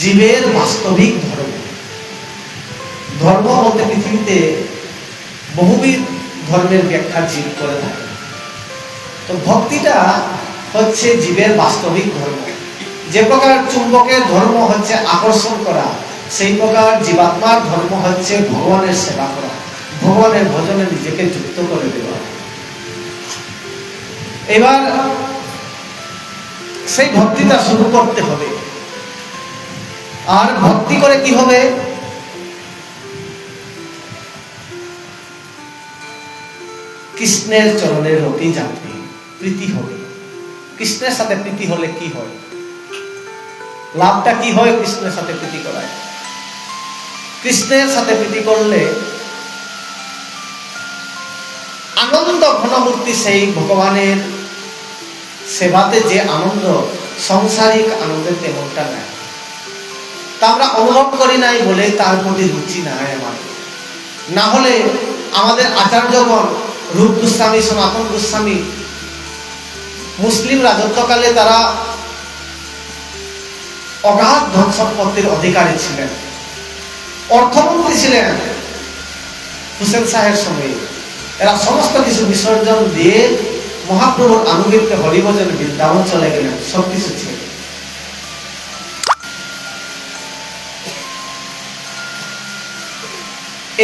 জীবের বাস্তবিক ধর্ম। ধর্ম বলতে পৃথিবীতে বহুবিধ ধর্মের ব্যাখ্যা জীব করে থাকে। তো ভক্তিটা হচ্ছে জীবের বাস্তবিক ধর্ম। যে প্রকার চুম্বকের ধর্ম হচ্ছে আকর্ষণ করা, সেই প্রকার জীবাত্মার ধর্ম হচ্ছে ভগবানের সেবা করা, ভগবানের ভজনে নিজেকে যুক্ত করে দেওয়া। এবার সেই ভক্তিটা শুরু করতে হবে। আর ভক্তি করে কি হবে? কৃষ্ণের চরণের রতি যাত্রী, প্রীতি হবে। কৃষ্ণের সাথে প্রীতি হলে কি হয়? লাভটা কি হয় কৃষ্ণের সাথে প্রীতি করায়? কৃষ্ণের সাথে প্রীতি করলে আনন্দ ঘনমূর্তি, সেই ভগবানের সেবাতে যে আনন্দ, সংসারিক আনন্দের তেমনটা নাই। তা আমরা অনুভব করি নাই বলে তার প্রতি রুচি নাই আমাদের। না হলে আমাদের আচার্যগণ, রূপ গোস্বামী, সনাতন গোস্বামী, মুসলিম রাজত্বকালে তারা অগাধ ধন সম্পত্তির অধিকারী ছিলেন, অর্থমন্ত্রী ছিলেন হুসেন শাহের সময়ে। এরা সমস্ত কিছু বিসর্জন দিয়ে মহাপ্রভুর আনুগত্যে হরিভজন বৃন্দাবন চলে গেলেন, সবকিছু ছিল।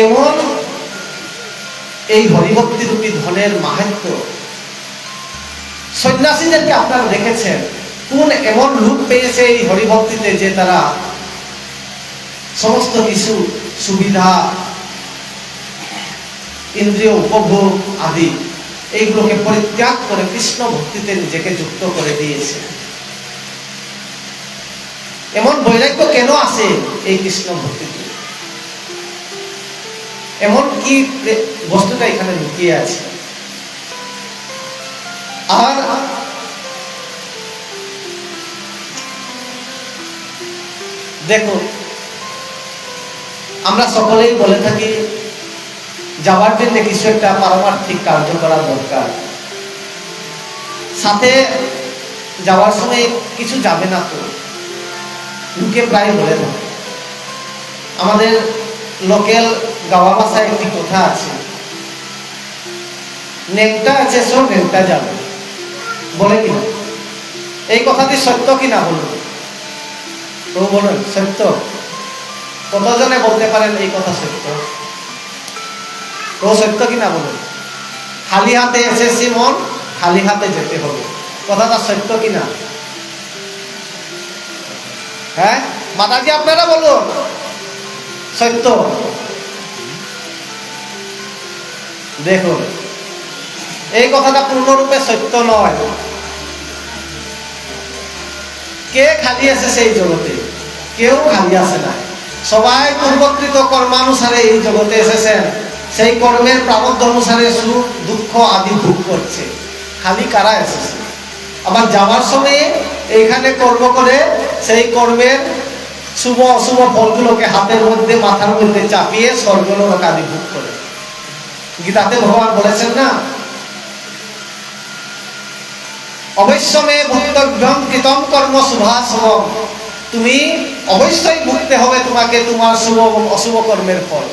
এমন এই হরিভক্তি রূপী ধনের মাহাত্ম্য, সন্ন্যাসীদেরকে আপনারা দেখেছেন কোন এমন রূপ পেয়েছে এই হরিভক্তিতে যে তারা সমস্ত কিছু সুবিধা, ইন্দ্রিয় উপভোগ আদি এইগুলোকে পরিত্যাগ করে কৃষ্ণ ভক্তিতে নিজেকে যুক্ত করে দিয়েছে। এমন বৈরাগ্য কেন আসে এই কৃষ্ণ ভক্তিতে? এমন কি বস্তুটা এখানে লুকিয়ে আছে? আর দেখুন, আমরা সকলেই বলে থাকি যাওয়ার জন্য কিছু একটা পারমার্থিক কার্য করা দরকার। সাথে যাওয়ার সময় কিছু যাবে না তো, লোকে প্রায় বলে থাকে। আমাদের লোকাল গাওয়া ভাষায় একটি কথা আছে, নেংটা আছে সব নেংটা যাবে, বলে কিনা? এই কথাটি সত্য কিনা বলুন তো, বলুন সত্য? কতজনে বলতে পারেন এই কথা সত্য? তো সত্য কিনা বলুন? খালি হাতে এসেছি মন, খালি হাতে যেতে হবে, কথাটা সত্য কিনা? হ্যাঁ মাতাজি, আপনারা বলুন সত্য? দেখুন, এই কথাটা পূর্ণরূপে সত্য নয়। কে খালি আছে সেই জগতে? কেউ খালি আসে না। সবাই পূর্বকৃত কর্মানুসারে এই জগতে এসেছেন, সেই কর্মের প্রাবদ্ধ অনুসারে সুখ দুঃখ আদি ভোগ করছে। খালি কারা এসেছে? আবার যাওয়ার সময়ে এইখানে কর্ম করে সেই কর্মের শুভ অশুভ ফলগুলোকে হাতের মধ্যে, মাথার মধ্যে চাপিয়ে স্বর্গলোক আদি ভোগ করে। গীতাতে ভগবান বলেছেন না, অবশ্যমে ভুক্তব্যম কৃতম কর্ম শুভাশুভম, তুমি অবশ্যই ভুগতে হবে তোমাকে তোমার শুভ এবং অশুভ কর্মের ফল।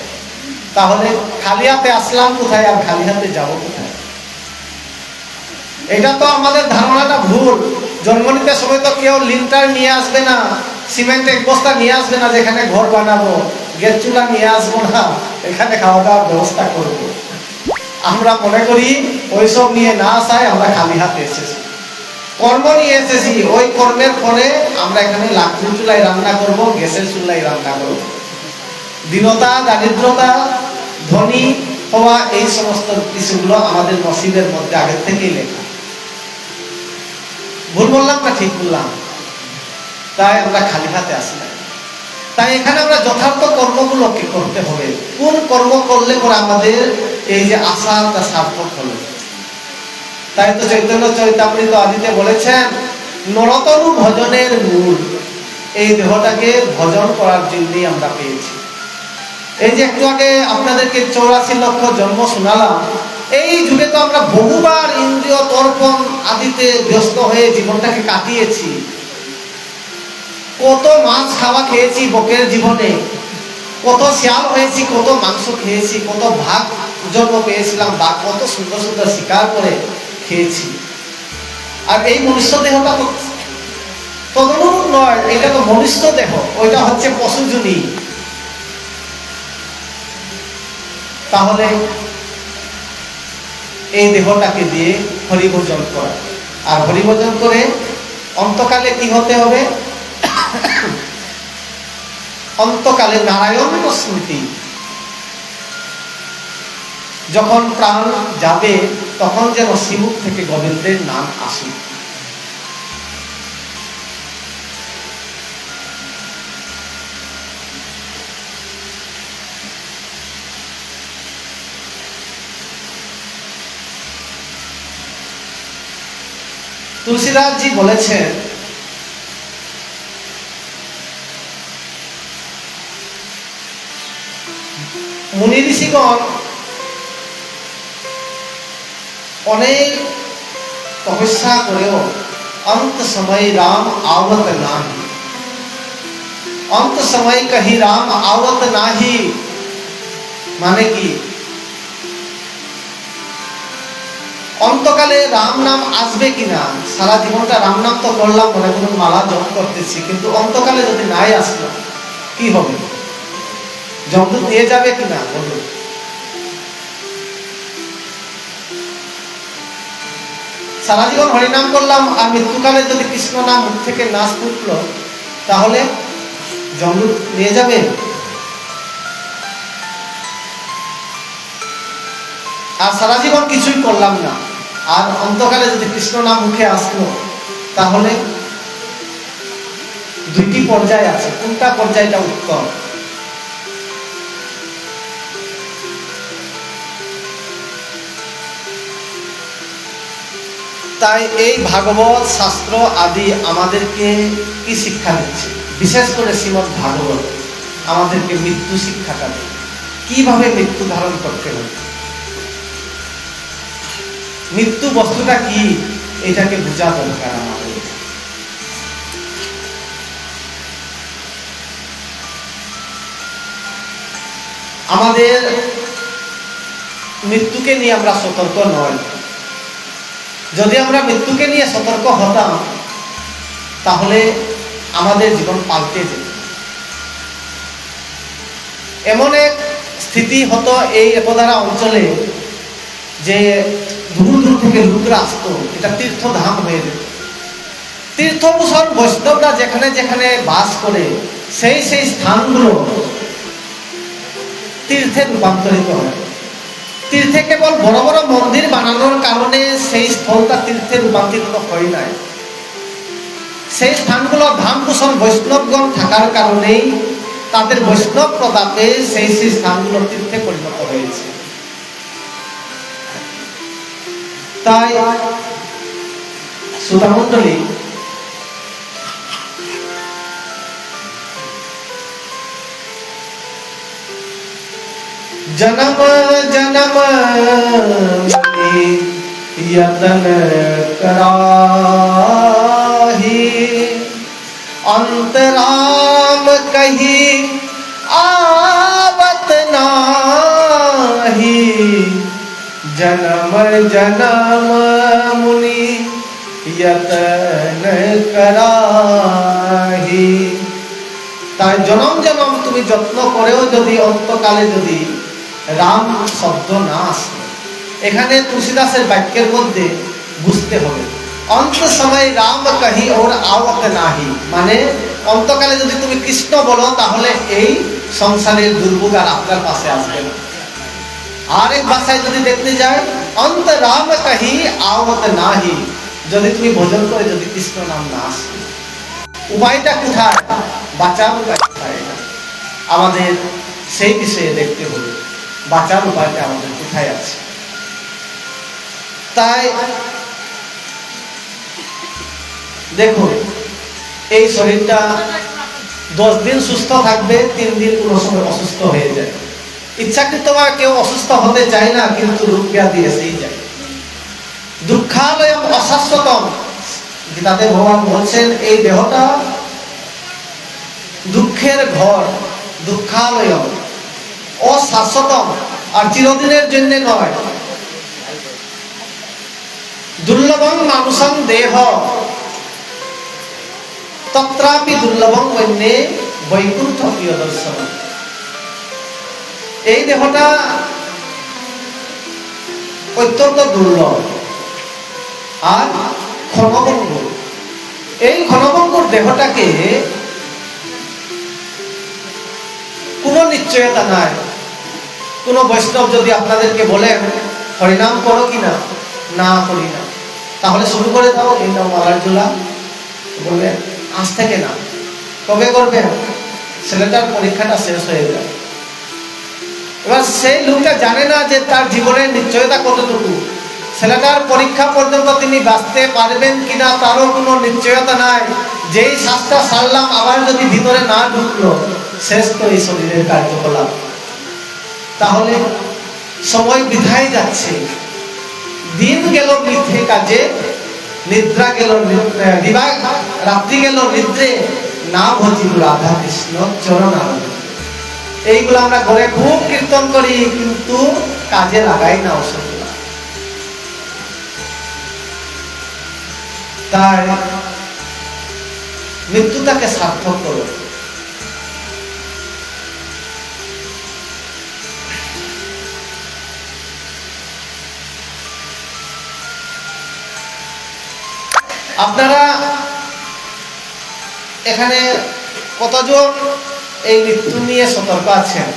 তাহলে খালি হাতে আসলাম কোথায় আর খালি হাতে যাব কোথায়? এটা তো আমাদের ধারণাটা ভুল। জন্ম নিতে সময় তো কেউ লিন্টার নিয়ে আসবে না, সিমেন্ট এক বস্তা নিয়ে আসবে না যেখানে ঘর বানাবো, গ্যাস চুলা নিয়ে আসবো না এখানে খাওয়া দাওয়ার ব্যবস্থা করবো। আমরা মনে করি ওইসব নিয়ে না আসায় আমরা খালি হাতে এসেছি, কর্ম নিয়ে এসেছি। ওই কর্মের ফলে আমরা এখানে লাকড়ির চুলায় রান্না করব, গ্যাসের চুলায় রান্না করব। দীনতা, দারিদ্রতা, ধনী হওয়া, এই সমস্ত কিছুগুলো আমাদের নসিবের মধ্যে আগের থেকেই লেখা। ভুল বললাম না ঠিক বললাম? তাই আমরা খালি হাতে আসি না। তাই এখানে আমরা যথার্থ কর্মগুলোকে করতে হবে। কোন কর্ম করলে পরে আমাদের এই যে আশাটা সার্থক হলো। তাই তো চৈতন্য চরিতামৃত আদিতে বলেছেন, নরতনু ভজনের মূল। এই দেহটাকে ভজন করার জন্যই আমরা পেয়েছি। এই যে একটু আগে আপনাদেরকে 84 লক্ষ জন্ম শোনালাম, এই যুগে তো আমরা বহুবার ইন্দ্রিয় তর্পণ আদিতে ব্যস্ত হয়ে জীবনটাকে কাটিয়েছি। কত মাছ খাওয়া খেয়েছি বকের জীবনে, কত শিয়াল হয়েছি, কত মাংস খেয়েছি, কত ভাগ জন্ম পেয়েছিলাম, বা কত সুন্দর সুন্দর শিকার করে খেয়েছি। আর এই মনুষ্য দেহটা তো তদনুরূপ নয়, এটা তো মনুষ্য দেহ, ওইটা হচ্ছে পশুজনী। তাহলে এই দেহটাকে দিয়ে হরিভোজন করা, আর হরিভোজন করে অন্তকালে কি হতে হবে? অন্তকালে নারায়ণ স্মৃতি। যখন প্রাণ যাবে তখন যেন শ্রীমুখ থেকে গোবিন্দের নাম আসে। তুলসীদাস জি বলেছেন, মুনি ঋষিগণ অনেক তপস্যা করেও अंत समय राम आवत नाही, अंत समय कही राम आवत नाही। মানে কি? অন্তকালে রাম নাম আসবে কিনা? সারা জীবনটা রাম নাম তো করলাম, মনে করুন মালা জপ করতেছি, কিন্তু অন্তকালে যদি নাই আসলো কি হবে? যমদূত নিয়ে যাবে কিনা বলুন? সারা জীবন হরিনাম করলাম, আর মৃত্যুকালে যদি কৃষ্ণ নাম মুখ থেকে না ফুটলো, তাহলে যমদূত নিয়ে যাবে? আর সারা জীবন কিছুই করলাম না, আর অন্তকালে যদি কৃষ্ণ নাম মুখে আসলো, তাহলে দুইটি পর্যায় আছে, কোনটা পর্যায়টা উত্তম? তাই এই ভাগবত শাস্ত্র আদি আমাদেরকে কি শিক্ষা দিচ্ছে? বিশেষ করে শ্রীমদ্ ভাগবত আমাদেরকে মৃত্যু শিক্ষাটা দেয়, কিভাবে মৃত্যু ধারণ করতে হবে, মৃত্যু বস্তুটা কি, এটাকে বোঝা দরকার আমাদের। আমাদের মৃত্যুকে নিয়ে আমরা সতর্ক নই। যদি আমরা মৃত্যুকে নিয়ে সতর্ক হতাম, তাহলে আমাদের জীবন পাল্টে যেত। এমন এক স্থিতি হতো এই একদারা অঞ্চলে যে দূর দূর থেকে লোকরা আসতো, এটা তীর্থধাম হয়ে যেত। তীর্থভূষণ বৈষ্ণবরা যেখানে যেখানে বাস করে, সেই সেই স্থানগুলো তীর্থে রূপান্তরিত হয়। তীর্থে কেবল বড় বড় মন্দির বানানোর কারণে সেই স্থলটা তীর্থে রূপান্তরিত হয় নাই। সেই স্থানগুলো ধামভূষণ বৈষ্ণবগণ থাকার কারণেই তাদের বৈষ্ণব প্রতাপে সেই সেই স্থানগুলো তীর্থে পরিণত হয়েছে। তাই শ্রোতামণ্ডলী, जन्म जन्म यतन कराही, अंतराम कही आवत नाही, जन्म जन्म मुनि यतन कराही। তাই জনম জনম তুমি যত্ন করেও যদি অন্তকালে যদি রাম শব্দ না আসে, এখানে তুলসীদাসের বাক্যের মধ্যে বুঝতে হবে অন্ত সময় রাম কহি ওর आवत नाही, মানে অন্তকালে যদি তুমি কৃষ্ণ বলো, তাহলে এই সংসারের দুর্ভোগ আর আপনার পাশে আসবে না। আরেক ভাষায় যদি দেখতে যায়, অন্ত রাম কহি आवत नाही, যদি তুমি ভজন করে যদি কৃষ্ণ নাম না আসে, উপায়টা কোথায়? বাঁচার উপায় কোথায়? আমাদের সেই বিষয়ে দেখতে হবে, বাঁচার উপায়টা আমাদের কোথায় আছে। তাই দেখুন, এই শরীরটা 10 দিন সুস্থ থাকবে, 3 দিন কোনো সময় অসুস্থ হয়ে যায়। ইচ্ছাকৃতভাবে কেউ অসুস্থ হতে চায় না, কিন্তু রোগ ব্যাধি এসেই যায়। দুঃখালয়ম অশাশ্বতম, গীতাতে ভগবান বলছেন এই দেহটা দুঃখের ঘর, দুঃখালয়, অশাশ্বতম আর চিরদিনের জন্য নয়। দুর্লভং মানুষং দেহ তত্রাপি দুর্লভং বন্যে বৈকুণ্ঠ প্রিয় দর্শন। এই দেহটা অত্যন্ত দুর্লভ আর ক্ষণভঙ্গুর। এই ক্ষণভঙ্গুর দেহটাকে কোনো নিশ্চয়তা নাই। কোনো বৈষ্ণব যদি আপনাদেরকে বলেন হরিনাম করো কিনা, না করি না, তাহলে শুরু করে দাও এই নাও মালার ঝোলা, বলবেন আজ থেকে না। কবে করবেন? ছেলেটার পরীক্ষাটা শেষ হয়ে যায়। এবার সেই লোকটা জানে না যে তার জীবনের নিশ্চয়তা কতটুকু। ছেলেটার পরীক্ষা পর্যন্ত তিনি বাঁচতে পারবেন কিনা তারও কোনো নিশ্চয়তা নাই। যেই শ্বাসটা ছাড়লাম আবার যদি ভিতরে না ঢুকলো, শেষ তো এই শরীরের কার্যকলাপ। তাহলে সময় বৃথায় যাচ্ছে, দিন গেল বৃথে কাজে, নিদ্রা গেল রাত্রি গেল নিদ্রে, না ভজিল রাধা কৃষ্ণ চরণ আনন্দ। এইগুলো আমরা ঘরে খুব কীর্তন করি, কিন্তু কাজে লাগাই না ওষুধ। তাই মৃত্যুটাকে সার্থক করো। আপনারা এখানে কতজন এই মৃত্যু নিয়ে সতর্ক আছেন?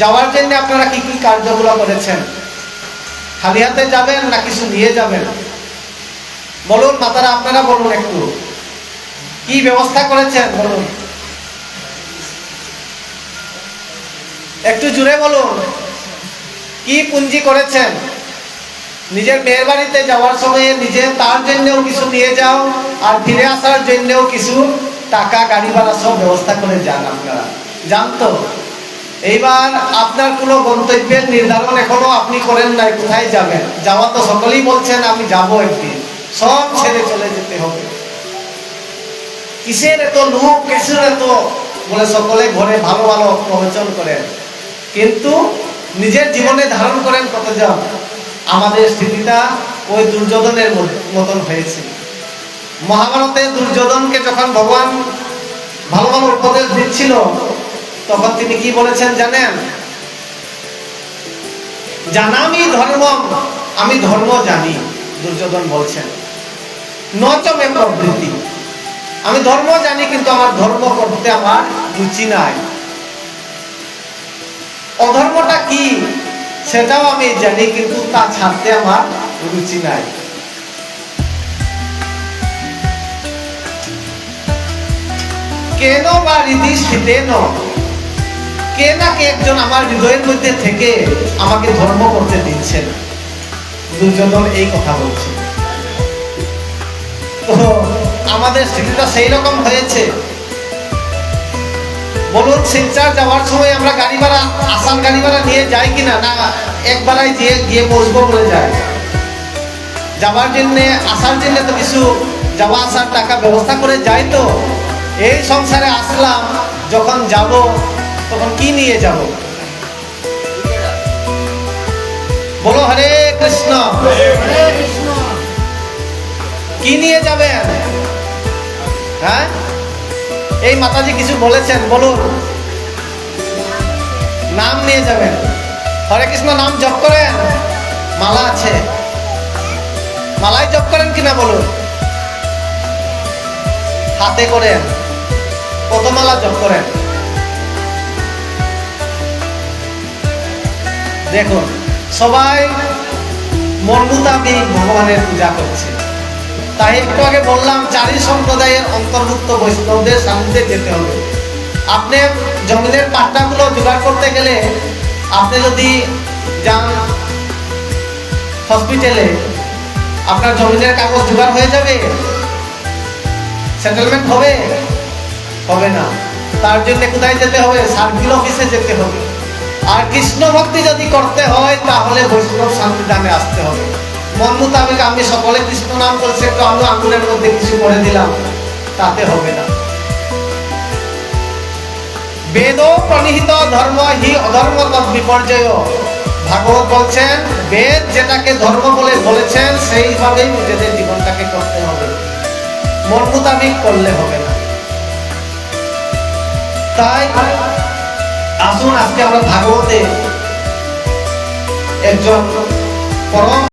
যাওয়ার জন্য আপনারা কি কি কার্যগুলো করেছেন? খালি হাতে যাবেন না কিছু নিয়ে যাবেন? বলুন মাতারা, আপনারা বলুন একটু কি ব্যবস্থা করেছেন বলুন, একটু জুড়ে বলুন। কি পুঁজি করেছেন? নিজের মেয়ের বাড়িতে যাওয়ার সময় নিজে তার জন্যও কিছু নিয়ে যাও, আর ফিরে আসার জন্যও কিছু টাকা গাড়ি ভাড়া সব ব্যবস্থা করে যান। আপনারা জানতো এইবার আপনার কোনো গন্তব্যের নির্ধারণ এখনো আপনি করেন নাই, কোথায় যাবেন? যাওয়া তো সকলেই বলছেন আমি যাবো একদিন, সব ছেড়ে চলে যেতে হবে। কিসের এত লোক, কিসের এত বলে সকলে ঘরে ভালো ভালো প্রবচন করেন, কিন্তু নিজের জীবনে ধারণ করেন কতজন? আমাদের স্থিতিটা ওই দুর্যোধনের মতন হয়েছে। মহাভারতে দুর্যোধনকে যখন ভগবান ভালো ভালো উপদেশ দিচ্ছিল, তখন তিনি কি বলেছেন জানেন? জানামি ধর্মম, আমি ধর্ম জানি। দুর্যোধন বলছেন নচমে প্রবৃত্তি, আমি ধর্ম জানি কিন্তু আমার ধর্ম করতে আমার রুচি নাই। অধর্মটা কি সেটাও আমি জানি, কিন্তু তা ছাড়তে আমার রুচি নাই। কেন বা রীতি স্থিতেন, কে না কে একজন আমার হৃদয়ের মধ্যে থেকে আমাকে ধর্ম করতে দিচ্ছেন। দুর্যোধন এই কথা বলছে। তো আমাদের স্থিতিটা সেই রকম হয়েছে। বলুন শিলচর যাওয়ার সময় আমরা গাড়ি ভাড়া, আসার গাড়ি ভাড়া নিয়ে যাই কিনা? না একবারাই গিয়ে পৌঁছবো বলে যায়। যাওয়ার জন্যে আসার জন্য তো কিছু যাওয়া আসার টাকা ব্যবস্থা করে যাই। তো এই সংসারে আসলাম, যখন যাব তখন কি নিয়ে যাব? বলো হরে কৃষ্ণ। কি নিয়ে যাবেন? হ্যাঁ, এই মাতাজি কিছু বলেছেন, বলুন। নাম নিয়ে যাবেন। হরে কৃষ্ণ নাম জপ করেন? মালা আছে, মালাই জপ করেন কিনা বলুন? হাতে করেন? কত মালা জপ করেন? দেখুন সবাই মন মোতাবেক ভগবানের পূজা করছে। তাই একটু আগে বললাম চারি সম্প্রদায়ের অন্তর্ভুক্ত বৈষ্ণবদের সান্নিধ্যে যেতে হবে। আপনি জমিনের পাট্টাগুলো জোগাড় করতে গেলে, আপনি যদি যান হসপিটালে, আপনার জমিনের কাগজ জোগাড় হয়ে যাবে? সেটেলমেন্ট হবে? হবে না। তার জন্য কোথায় যেতে হবে? সার্ভিল অফিসে যেতে হবে। আর কৃষ্ণ ভক্তি যদি করতে হয় তাহলে বৈষ্ণব সান্নিধ্যে আসতে হবে। মন মোতাবেক আমি সকলে কৃষ্ণ নাম করছে, একটু আমি আঙ্গুলের মধ্যে কিছু করে দিলাম, তাতে হবে না। বেদ প্রণিহিত ধর্ম হি অধর্ম তৎ বিপর্যয়। ভাগবত বলছেন বেদ যেটাকে ধর্ম বলে বলেছেন সেইভাবেই নিজেদের জীবনটাকে করতে হবে, মন মোতাবিক করলে হবে না। তাই আসুন আজকে আমরা ভাগবতে একজন পরম